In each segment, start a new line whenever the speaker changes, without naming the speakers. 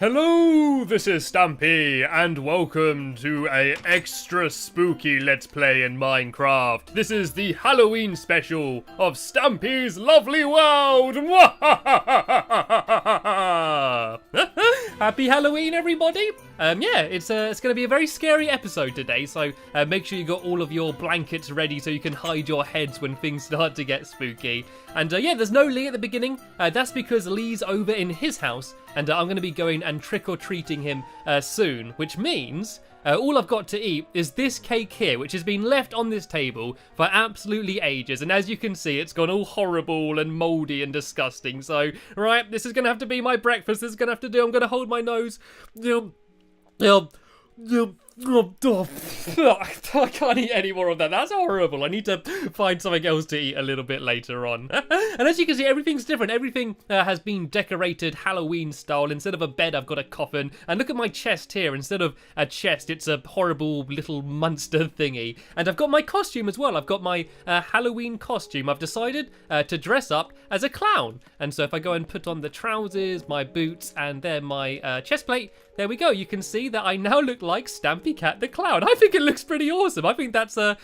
Hello, this is Stampy, and welcome to a extra spooky Let's Play in Minecraft. This is the Halloween special of Stampy's Lovely World! Happy Halloween, everybody! Yeah, it's going to be a very scary episode today, so make sure you got all of your blankets ready so you can hide your heads when things start to get spooky. And yeah, there's no Lee at the beginning. That's because Lee's over in his house, and I'm going to be going and trick-or-treating him soon, which means all I've got to eat is this cake here, which has been left on this table for absolutely ages. And as you can see, it's gone all horrible and mouldy and disgusting. So, right, this is going to have to be my breakfast. This is going to have to do. I'm going to hold my nose. I can't eat any more of that. That's horrible. I need to find something else to eat a little bit later on. And as you can see, everything's different. Everything has been decorated Halloween style. Instead of a bed, I've got a coffin. And look at my chest here. Instead of a chest, it's a horrible little monster thingy. And I've got my costume as well. I've got my Halloween costume. I've decided to dress up as a clown. And so if I go and put on the trousers, my boots, and then my chest plate, there we go. You can see that I now look like Stampy Cat the Clown. I think it looks pretty awesome. I think that's a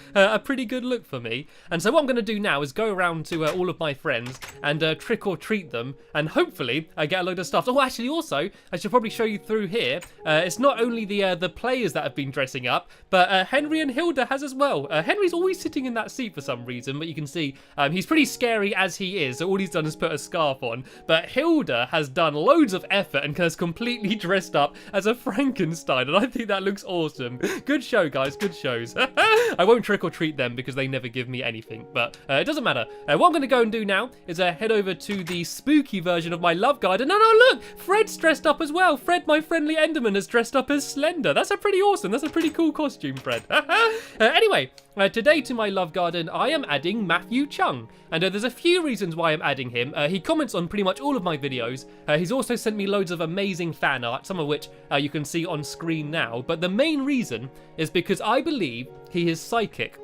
pretty good look for me. And so what I'm going to do now is go around to all of my friends and trick or treat them. And hopefully I get a load of stuff. Oh, actually also, I should probably show you through here. It's not only the players that have been dressing up, but Henry and Hilda has as well. Henry's always sitting in that seat for some reason, but you can see he's pretty scary as he is. So all he's done is put a scarf on. But Hilda has done loads of effort and has completely dressed up as a Frankenstein, and I think that looks awesome. Good show, guys, good shows. I won't trick or treat them because they never give me anything, but it doesn't matter. What I'm going to go and do now is head over to the spooky version of my love garden. No, look, Fred's dressed up as well. Fred, my friendly Enderman, has dressed up as Slender. That's a pretty awesome, that's a pretty cool costume, Fred. Anyway, today to my love garden, I am adding Matthew Chung. And there's a few reasons why I'm adding him. He comments on pretty much all of my videos. He's also sent me loads of amazing fan art, some of which you can see on screen now. But the main reason is because I believe he is psychic.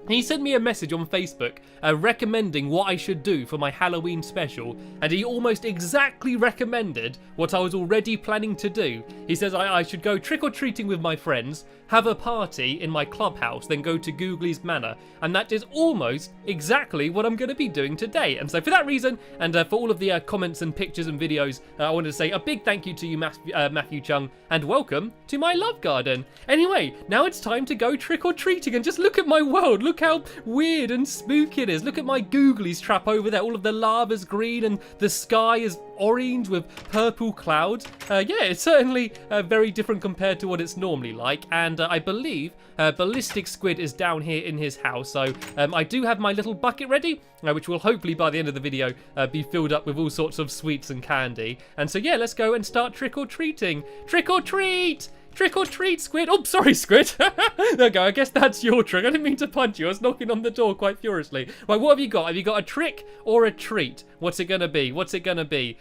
He sent me a message on Facebook recommending what I should do for my Halloween special, and he almost exactly recommended what I was already planning to do. He says I should go trick-or-treating with my friends, have a party in my clubhouse, then go to Googly's Manor, and that is almost exactly what I'm going to be doing today. And so for that reason, and for all of the comments and pictures and videos, I wanted to say a big thank you to you, Matthew Chung, and welcome to my love garden. Anyway, now it's time to go trick-or-treating, and just look at my world. Look how weird and spooky it is. Look at my Googly's trap over there. All of the lava's green and the sky is orange with purple clouds. Yeah, it's certainly very different compared to what it's normally like. And I believe Ballistic Squid is down here in his house. So I do have my little bucket ready, which will hopefully by the end of the video be filled up with all sorts of sweets and candy. And so yeah, let's go and start trick-or-treating. Trick-or-treat! Trick or treat, Squid. Oh, sorry, Squid. There we go. I guess that's your trick. I didn't mean to punch you. I was knocking on the door quite furiously. Right, what have you got? Have you got a trick or a treat? What's it going to be? What's it going to be?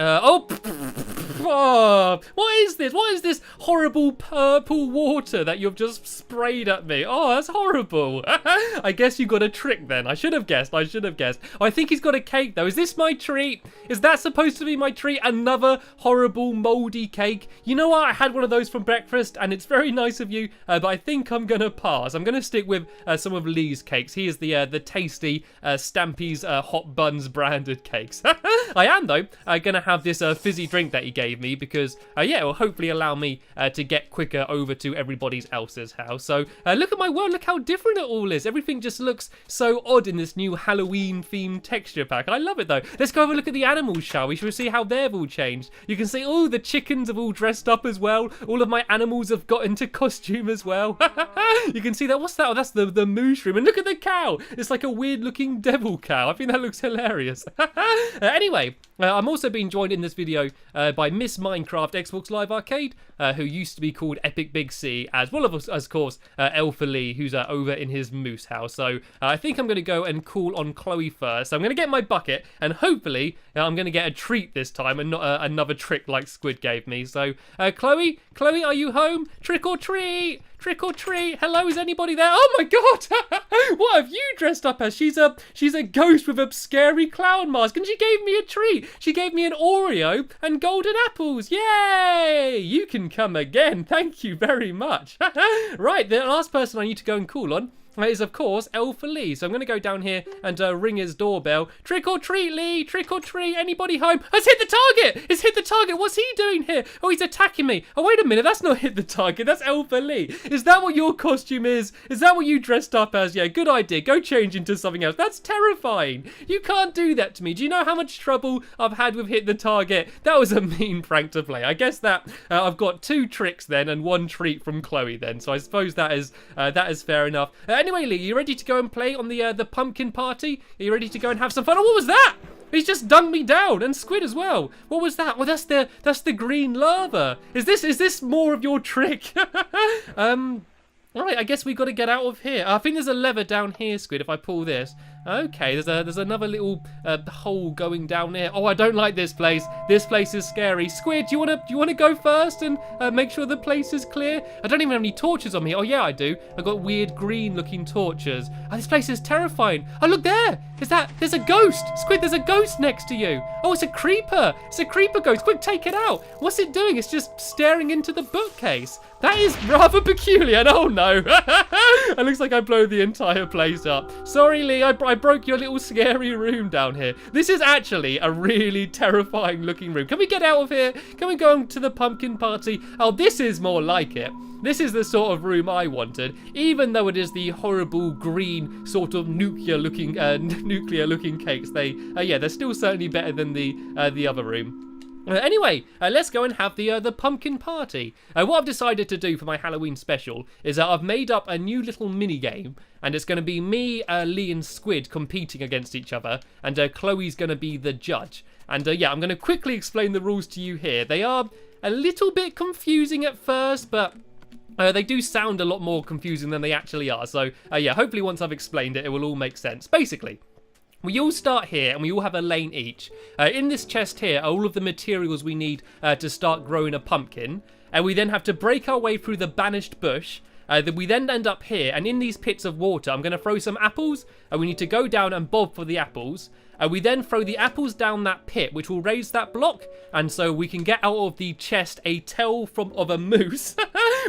Oh, what is this? What is this horrible purple water that you've just sprayed at me? Oh, that's horrible. I guess you got a trick then. I should have guessed. Oh, I think he's got a cake though. Is this my treat? Is that supposed to be my treat? Another horrible moldy cake? You know what? I had one of those for breakfast and it's very nice of you, but I think I'm going to pass. I'm going to stick with some of Lee's cakes. He is the tasty Stampy's Hot Buns branded cakes. I am though going to have this fizzy drink that he gave me because yeah, it will hopefully allow me to get quicker over to everybody else's house. So look at my world, look how different it all is. Everything just looks so odd in this new Halloween themed texture pack. I love it though. Let's go have a look at the animals, shall we? Shall we see how they've all changed? You can see, oh, the chickens have all dressed up as well. All of my animals have got into costume as well. You can see that. What's that? Oh, that's the mushroom. And look at the cow. It's like a weird looking devil cow. I think that looks hilarious. Anyway, I'm also being joined in this video by Miss Minecraft Xbox Live Arcade, who used to be called Epic Big C, as well as, of course, Alpha Lee, who's over in his moose house. So I think I'm going to go and call on Chloe first. So I'm going to get my bucket, and hopefully I'm going to get a treat this time, and not another trick like Squid gave me. So Chloe, Chloe, are you home? Trick or treat. Trick or treat. Hello, is anybody there? Oh my god. What have you dressed up as? She's a ghost with a scary clown mask, and she gave me a treat. She gave me an Oreo and golden apples. Yay! You can come again. Thank you very much. Right, the last person I need to go and call on is, of course, L for Lee. So I'm going to go down here and ring his doorbell. Trick or treat, Lee. Trick or treat. Anybody home? It's hit the target. It's hit the target. What's he doing here? Oh, he's attacking me. Oh, wait a minute. That's not hit the target. That's L for Lee. Is that what your costume is? Is that what you dressed up as? Yeah, good idea. Go change into something else. That's terrifying. You can't do that to me. Do you know how much trouble I've had with hit the target? That was a mean prank to play. I guess that I've got 2 tricks then and 1 treat from Chloe then. So I suppose that is fair enough. Anyway, Lee, you ready to go and play on the pumpkin party? Are you ready to go and have some fun? Oh, what was that? He's just dunked me down, and Squid as well. What was that? Well, that's the green lava. Is this more of your trick? All right, I guess we got to get out of here. I think there's a lever down here, Squid, if I pull this. Okay, there's another little hole going down there. Oh, I don't like this place. This place is scary. Squid, do you wanna go first and make sure the place is clear? I don't even have any torches on me. Oh yeah, I do. I've got weird green-looking torches. Oh, this place is terrifying. Oh, look there. There's a ghost. Squid, there's a ghost next to you. Oh, it's a creeper. It's a creeper ghost. Quick, take it out. What's it doing? It's just staring into the bookcase. That is rather peculiar. Oh no. It looks like I blow the entire place up. Sorry, Lee, I broke your little scary room down here. This is actually a really terrifying looking room. Can we get out of here? Can we go to the pumpkin party? Oh, this is more like it. This is the sort of room I wanted, even though it is the horrible green sort of nuclear looking cakes. They're still certainly better than the other room. Anyway, let's go and have the pumpkin party. What I've decided to do for my Halloween special is I've made up a new little mini game, and it's going to be me, Lee, and Squid competing against each other, and Chloe's going to be the judge. And yeah, I'm going to quickly explain the rules to you here. They are a little bit confusing at first, but they do sound a lot more confusing than they actually are. So yeah, hopefully once I've explained it, it will all make sense. Basically, we all start here and we all have a lane each. In this chest here are all of the materials we need to start growing a pumpkin. And we then have to break our way through the banished bush. We then end up here, and in these pits of water, I'm going to throw some apples. And we need to go down and bob for the apples. We then throw the apples down that pit, which will raise that block. And so we can get out of the chest a tail of a moose.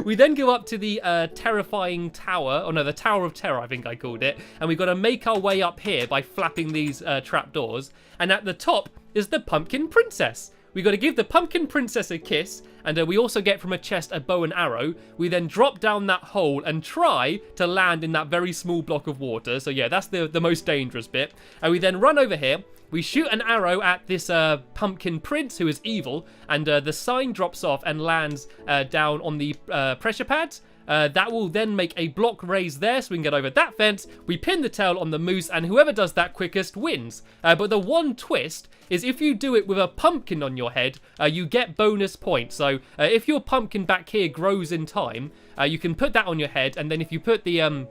We then go up to the terrifying tower. Oh no, the Tower of Terror, I think I called it. And we've got to make our way up here by flapping these trapdoors. And at the top is the Pumpkin Princess. We got to give the Pumpkin Princess a kiss, and we also get from a chest a bow and arrow. We then drop down that hole and try to land in that very small block of water. So yeah, that's the most dangerous bit. And we then run over here. We shoot an arrow at this Pumpkin Prince, who is evil, and the sign drops off and lands down on the pressure pads. That will then make a block raise there, so we can get over that fence. We pin the tail on the moose, and whoever does that quickest wins. But the one twist is if you do it with a pumpkin on your head, you get bonus points. So if your pumpkin back here grows in time, you can put that on your head, and then if you put the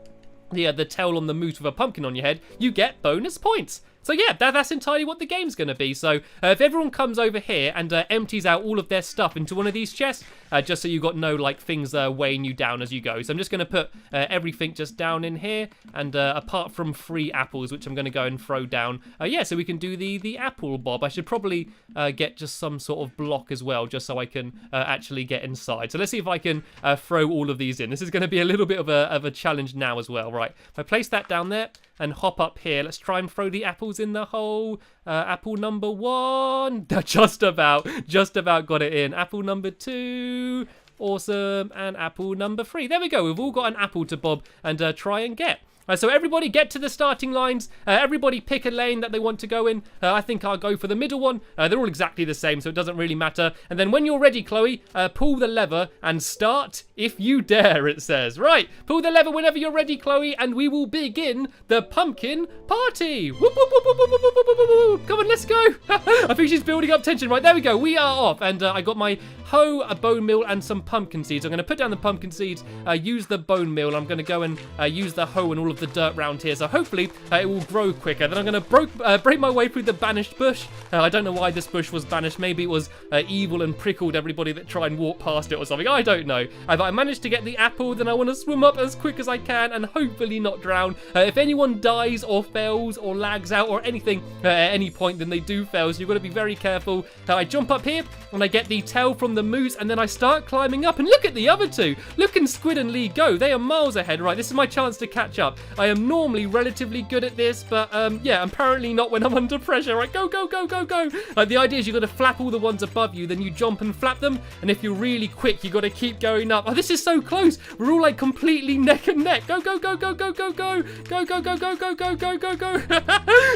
tail on the moose with a pumpkin on your head, you get bonus points. So yeah, that's entirely what the game's going to be. So if everyone comes over here and empties out all of their stuff into one of these chests, just so you've got no like things weighing you down as you go. So I'm just going to put everything just down in here, and apart from 3 apples, which I'm going to go and throw down. Yeah, so we can do the apple bob. I should probably get just some sort of block as well, just so I can actually get inside. So let's see if I can throw all of these in. This is going to be a little bit of a challenge now as well. Right, if I place that down there and hop up here, let's try and throw the apples in the hole. Apple number 1, just about got it in. Apple number 2, awesome, and apple number 3. There we go, we've all got an apple to bob and try and get. So everybody get to the starting lines. Everybody pick a lane that they want to go in. I think I'll go for the middle one. They're all exactly the same, so it doesn't really matter. And then when you're ready, Chloe, pull the lever and start if you dare, it says. Right, pull the lever whenever you're ready, Chloe, and we will begin the pumpkin party. Whoop, whoop, whoop, whoop, whoop, whoop, whoop, whoop. Come on, let's go. I think she's building up tension. Right, there we go. We are off. And I got my hoe, a bone meal, and some pumpkin seeds. I'm going to put down the pumpkin seeds, use the bone meal. I'm going to go and use the hoe and all all of the dirt round here. So hopefully it will grow quicker. Then I'm going to break my way through the banished bush. I don't know why this bush was banished. Maybe it was evil and prickled everybody that try and walk past it or something. I don't know. But I managed to get the apple. Then I want to swim up as quick as I can and hopefully not drown. If anyone dies or fails or lags out or anything at any point, then they do fail. So you've got to be very careful. I jump up here and I get the tail from the moose and then I start climbing up. And look at the other two. Look at Squid and Lee go. They are miles ahead. Right, this is my chance to catch up. I am normally relatively good at this, but yeah, apparently not when I'm under pressure. Right, go, go, go, go, go. The idea is you've got to flap all the ones above you, then you jump and flap them. And if you're really quick, you've got to keep going up. Oh, this is so close. We're all like completely neck and neck. Go, go, go, go, go, go, go. Go, go, go, go, go, go, go, go, go.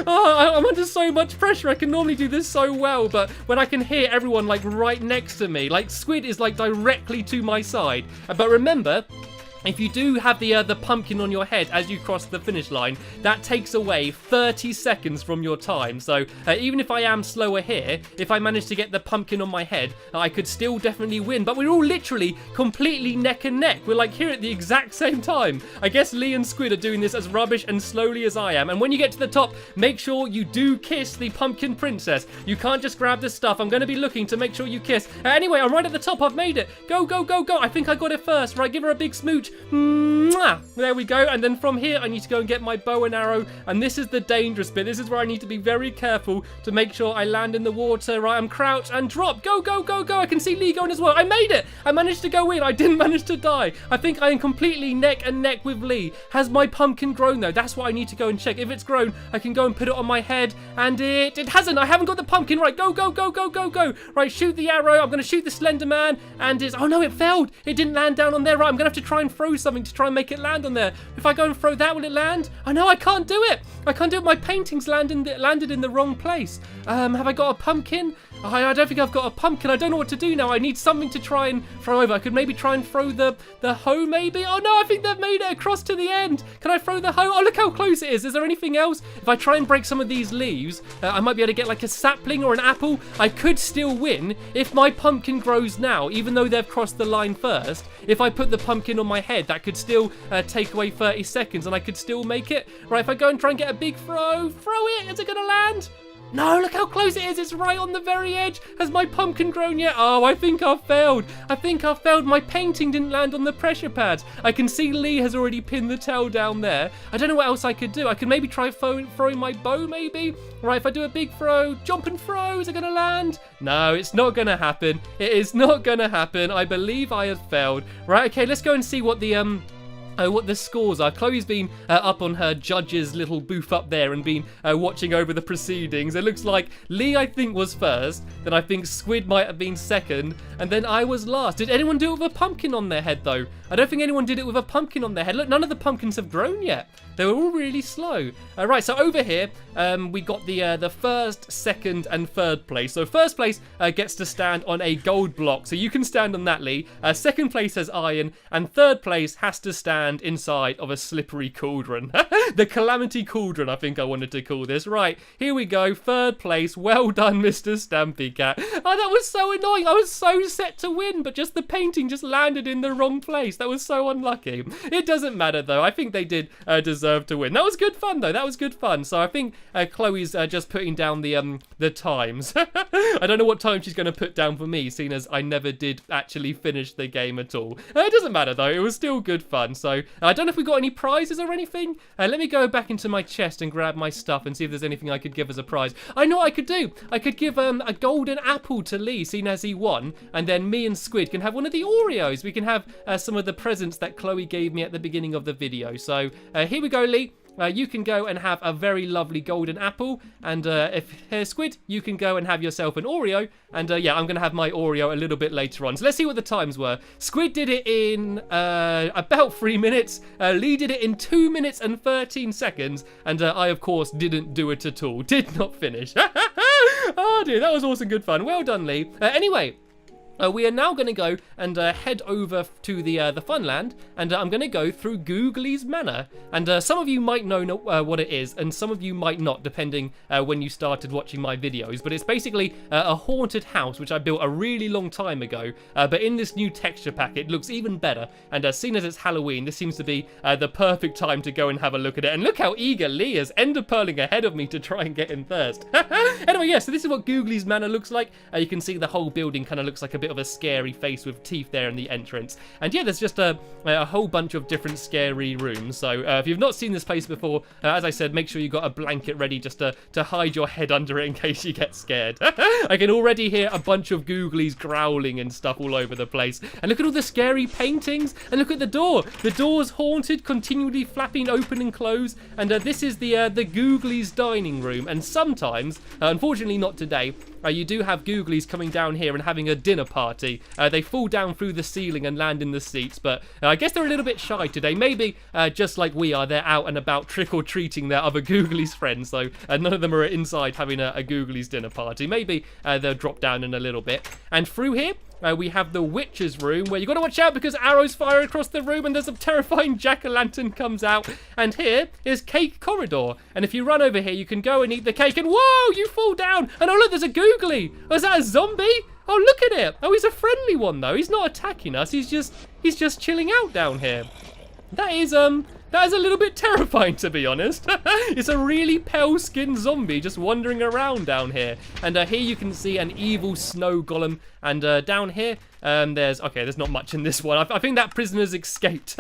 Oh, I'm under so much pressure. I can normally do this so well, but when I can hear everyone like right next to me, like Squid is like directly to my side. But remember, if you do have the pumpkin on your head as you cross the finish line, that takes away 30 seconds from your time. So even if I am slower here, if I manage to get the pumpkin on my head, I could still definitely win. But we're all literally completely neck and neck. We're like here at the exact same time. I guess Lee and Squid are doing this as rubbish and slowly as I am. And when you get to the top, make sure you do kiss the pumpkin princess. You can't just grab the stuff. I'm going to be looking to make sure you kiss. Anyway, I'm right at the top. I've made it. Go, go, go, go. I think I got it first. Right, give her a big smooch. Mwah! There we go. And then from here I need to go and get my bow and arrow, and this is the dangerous bit. This is where I need to be very careful to make sure I land in the water. Right, I'm crouched and drop. Go, go, go, go. I can see Lee going as well. I made it. I managed to go in. I didn't manage to die. I think I am completely neck and neck with Lee. Has my pumpkin grown though? That's what I need to go and check. If it's grown, I can go and put it on my head, and it hasn't. I haven't got the pumpkin. Right, go, go, go, go, go, go. Right, shoot the arrow. I'm going to shoot the Slender Man, and it's, oh no, it failed. It didn't land down on there. Right, I'm going to have to try and throw something to try and make it land on there. If I go and throw that, will it land? Oh no, I can't do it. I can't do it. My painting's landed in the wrong place. Have I got a pumpkin? I don't think I've got a pumpkin. I don't know what to do now. I need something to try and throw over. I could maybe try and throw the hoe maybe. Oh no, I think they've made it across to the end. Can I throw the hoe? Oh, look how close it is. Is there anything else? If I try and break some of these leaves, I might be able to get like a sapling or an apple. I could still win if my pumpkin grows now, even though they've crossed the line first. If I put the pumpkin on my head, that could still take away 30 seconds and I could still make it. Right, if I go and try and get a big throw it. Is it going to land? No, look how close it is. It's right on the very edge. Has my pumpkin grown yet? Oh, I think I've failed. My painting didn't land on the pressure pads. I can see Lee has already pinned the tail down there. I don't know what else I could do. I could maybe try throwing my bow, maybe. Right, if I do a big throw, jump and throw, is it going to land? No, it's not going to happen. It is not going to happen. I believe I have failed. Right, okay, let's go and see what the scores are. Chloe's been up on her judge's little booth up there and been watching over the proceedings. It looks like Lee, I think, was first. Then I think Squid might have been second. And then I was last. Did anyone do it with a pumpkin on their head, though? I don't think anyone did it with a pumpkin on their head. Look, none of the pumpkins have grown yet. They were all really slow. Right, so over here, we got the first, second, and third place. So first place gets to stand on a gold block. So you can stand on that, Lee. Second place has iron. And third place has to stand inside of a slippery cauldron. The Calamity Cauldron, I think I wanted to call this. Right, here we go. Third place. Well done, Mr. Stampy Cat. Oh, that was so annoying. I was so set to win, but just the painting just landed in the wrong place. That was so unlucky. It doesn't matter, though. I think they did deserve to win. That was good fun, though. That was good fun. So I think Chloe's just putting down the times. I don't know what time she's going to put down for me, seeing as I never did actually finish the game at all. It doesn't matter, though. It was still good fun. So I don't know if we got any prizes or anything. Let me go back into my chest and grab my stuff and see if there's anything I could give as a prize. I know what I could do. I could give a golden apple to Lee, seeing as he won, and then me and Squid can have one of the Oreos. We can have some of the presents that Chloe gave me at the beginning of the video. So here we go, Lee. You can go and have a very lovely golden apple, and Squid, you can go and have yourself an Oreo, and yeah, I'm going to have my Oreo a little bit later on. So let's see what the times were. Squid did it in about 3 minutes, Lee did it in 2 minutes and 13 seconds, and I, of course, didn't do it at all, did not finish. Oh dear, that was awesome good fun. Well done, Lee. Anyway, We are now going to go and head over to the Funland, and I'm going to go through Googly's Manor. And some of you might know what it is, and some of you might not, depending when you started watching my videos. But it's basically a haunted house, which I built a really long time ago. But in this new texture pack, it looks even better. And seeing as it's Halloween, this seems to be the perfect time to go and have a look at it. And look how eager Lee is, enderpearling ahead of me to try and get in first. Anyway, yeah, so this is what Googly's Manor looks like. You can see the whole building kind of looks like a bit of a scary face with teeth there in the entrance. And yeah, there's just a whole bunch of different scary rooms. So if you've not seen this place before, as I said, make sure you got a blanket ready just to hide your head under it in case you get scared. I can already hear a bunch of Googlies growling and stuff all over the place. And look at all the scary paintings. And look at the door. The door's haunted, continually flapping open and close. And this is the Googlies dining room. And sometimes, unfortunately not today, you do have Googlies coming down here and having a dinner party. They fall down through the ceiling and land in the seats, but I guess they're a little bit shy today. Maybe just like we are, they're out and about trick-or-treating their other Googlies friends, so none of them are inside having a Googlies dinner party. Maybe they'll drop down in a little bit. And through here, we have the witch's room, where you got to watch out because arrows fire across the room and there's a terrifying jack-o'-lantern comes out. And here is Cake Corridor. And if you run over here, you can go and eat the cake. And whoa, you fall down. And oh, look, there's a Googly. Oh, is that a zombie? Oh, look at it. Oh, he's a friendly one, though. He's not attacking us. He's just chilling out down here. That is a little bit terrifying, to be honest. It's a really pale-skinned zombie just wandering around down here. And here you can see an evil snow golem. And down here, there's not much in this one. I think that prisoner's escaped.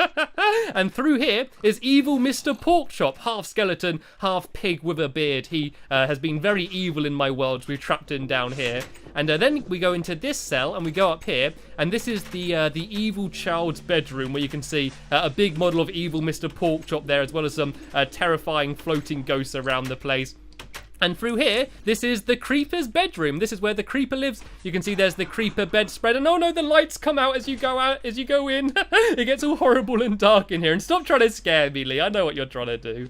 And through here is evil Mr. Porkchop, half skeleton, half pig with a beard. He has been very evil in my world. We've trapped him down here. And then we go into this cell and we go up here. And this is the evil child's bedroom, where you can see a big model of evil Mr. Porkchop there, as well as some terrifying floating ghosts around the place. And through here, this is the creeper's bedroom. This is where the creeper lives. You can see there's the creeper bedspread. And oh no, the lights come out as you go in. It gets all horrible and dark in here. And stop trying to scare me, Lee. I know what you're trying to do.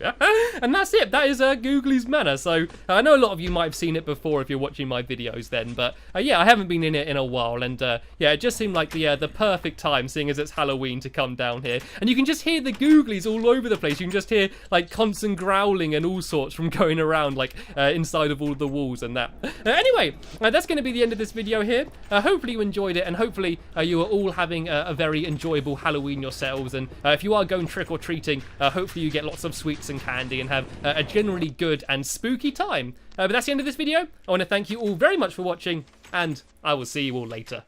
And that's it. That is Googly's Manor. So I know a lot of you might have seen it before if you're watching my videos then. But yeah, I haven't been in it in a while. And yeah, it just seemed like the perfect time, seeing as it's Halloween, to come down here. And you can just hear the Googlies all over the place. You can just hear like constant growling and all sorts from going around like inside of all the walls and that. Anyway, that's going to be the end of this video here. Hopefully you enjoyed it, and hopefully you are all having a very enjoyable Halloween yourselves. And if you are going trick-or-treating, hopefully you get lots of sweets and candy and have a generally good and spooky time. But that's the end of this video. I want to thank you all very much for watching, and I will see you all later.